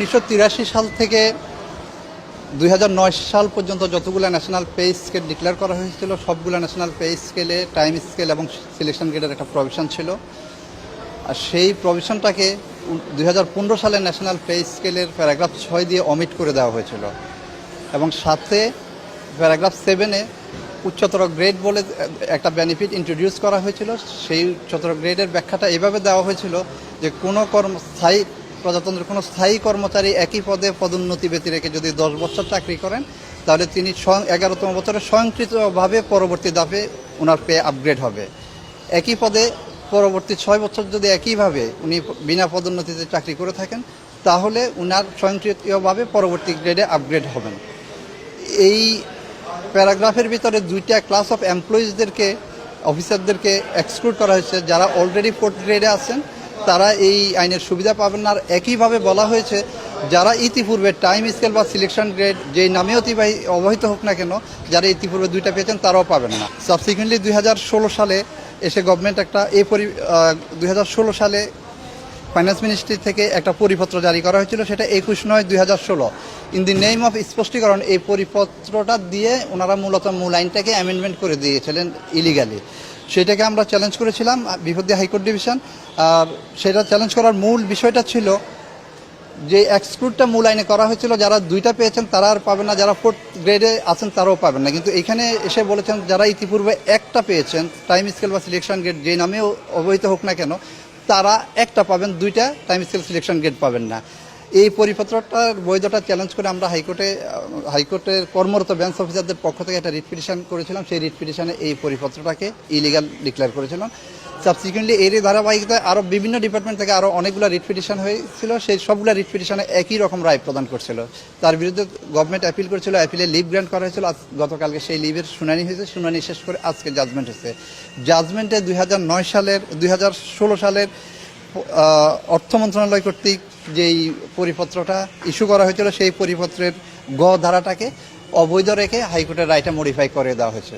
1983 সাল থেকে 2009 সাল পর্যন্ত যতগুলো ন্যাশনাল পে স্কেল ডিক্লেয়ার করা হয়েছিল সবগুলো ন্যাশনাল পে স্কেলে টাইম স্কেল এবং সিলেকশন গ্রেডের একটা প্রভিশন ছিল। আর সেই প্রভিশনটাকে 2015 সালে ন্যাশনাল পে স্কেলের প্যারাগ্রাফ 6 দিয়ে অমিট করে দেওয়া হয়েছিল এবং সাথে প্যারাগ্রাফ 7-এ উচ্চতর গ্রেড বলে একটা বেনিফিট ইন্ট্রোডিউস করা হয়েছিল। সেই উচ্চতর গ্রেডের ব্যাখ্যাটা এভাবে দেওয়া হয়েছিল যে কোনো প্রজাতন্ত্রের কোনো স্থায়ী কর্মচারী একই পদে পদোন্নতি ব্যতি রেখে যদি 10 বছর চাকরি করেন তাহলে তিনি 11তম বছরে স্বয়ংক্রিয়ভাবে পরবর্তী ধাপে ওনার পে আপগ্রেড হবে। একই পদে পরবর্তী 6 বছর যদি একইভাবে উনি বিনা পদোন্নতিতে চাকরি করে থাকেন তাহলে ওনার স্বয়ংক্রিয়ভাবে পরবর্তী গ্রেডে আপগ্রেড হবেন। এই প্যারাগ্রাফের ভিতরে 2টা ক্লাস অফ এমপ্লয়িজদেরকে অফিসারদেরকে এক্সক্লুড করা হয়েছে। যারা অলরেডি 4th গ্রেডে আছেন তারা এই আইনের সুবিধা পাবেন না। আর একইভাবে বলা হয়েছে যারা ইতিপূর্বে টাইম স্কেল বা সিলেকশন গ্রেড যেই নামে অবহিত হোক না কেন, যারা ইতিপূর্বে 2টা পেয়েছেন তারাও পাবেন না। সাবসিকুয়েন্টলি 2016 সালে এসে গভর্নমেন্ট একটা 2016 সালে ফাইন্যান্স মিনিস্ট্রি থেকে একটা পরিপত্র জারি করা হয়েছিল, সেটা 21/9/2016। ইন দি নেম অফ স্পষ্টীকরণ এই পরিপত্রটা দিয়ে ওনারা মূলত মূল আইনটাকে অ্যামেন্ডমেন্ট করে দিয়েছিলেন ইলিগালি। সেটাকে আমরা চ্যালেঞ্জ করেছিলাম বিপদী হাইকোর্ট ডিভিশন। আর সেটা চ্যালেঞ্জ করার মূল বিষয়টা ছিল যে এক্সক্লুডটা মূল আইনে করা হয়েছিল, যারা 2টা পেয়েছেন তারা আর পাবেন না, যারা 4th গ্রেডে আছেন তারাও পাবেন না। কিন্তু এখানে এসে বলেছেন যারা ইতিপূর্বে একটা পেয়েছেন টাইম স্কেল বা সিলেকশন গ্রেড যেই নামেও অবহিত হোক না কেন তারা একটা পাবেন, 2টা টাইম স্কেল সিলেকশন গ্রেড পাবেন না। এই পরিপত্রটার বৈধতা চ্যালেঞ্জ করে আমরা হাইকোর্টের কর্মরত বেঞ্চ অফিসারদের পক্ষ থেকে একটা রিট পিটিশন করেছিলাম। সেই রিট পিটিশনে এই পরিপত্রটাকে ইলিগাল ডিক্লেয়ার করেছিলাম। সাবসিকুয়েন্টলি এরই ধারাবাহিকতায় আরও বিভিন্ন ডিপার্টমেন্ট থেকে আরও অনেকগুলো রিট পিটিশন হয়েছিল। সেই সবগুলো রিট পিটিশনে একই রকম রায় প্রদান করছিল। তার বিরুদ্ধে গভর্নমেন্ট অ্যাপিল করেছিল, অ্যাপিলে লিভ গ্র্যান্ট করা হয়েছিল। গতকালকে সেই লিভের শুনানি হয়েছে, শুনানি শেষ করে আজকে জাজমেন্ট হয়েছে। জাজমেন্টে 2016 সালের অর্থ মন্ত্রণালয় কর্তৃক যেই পরিপত্রটা ইস্যু করা হয়েছিল সেই পরিপত্রের গ ধারাটাকে অবৈধ রেখে হাইকোর্টের রায়টা মডিফাই করে দেওয়া হয়েছে,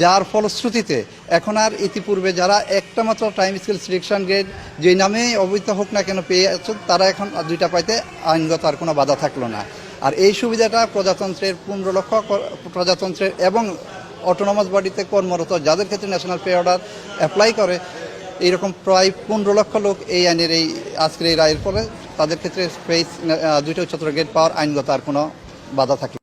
যার ফলশ্রুতিতে এখন আর ইতিপূর্বে যারা একটা মাত্র টাইম স্কেল সিলেকশন গ্রেড যেই নামে অবৈধ হোক না কেন পেয়ে আছেন তারা এখন 2টা পাইতে আইনগত আর কোনো বাধা থাকলো না। আর এই সুবিধাটা প্রজাতন্ত্রের 15 লক্ষ প্রজাতন্ত্রের এবং অটোনমাস বডিতে কর্মরত যাদের ক্ষেত্রে ন্যাশনাল পে অর্ডার অ্যাপ্লাই করে এইরকম প্রায় 15 লক্ষ লোক এই আইনের এই আজকের এই রায়ের ফলে তাদের ক্ষেত্রে 2টা উচ্চতর গ্রেড পাওয়ার আইনগত আর কোনো বাধা থাকে।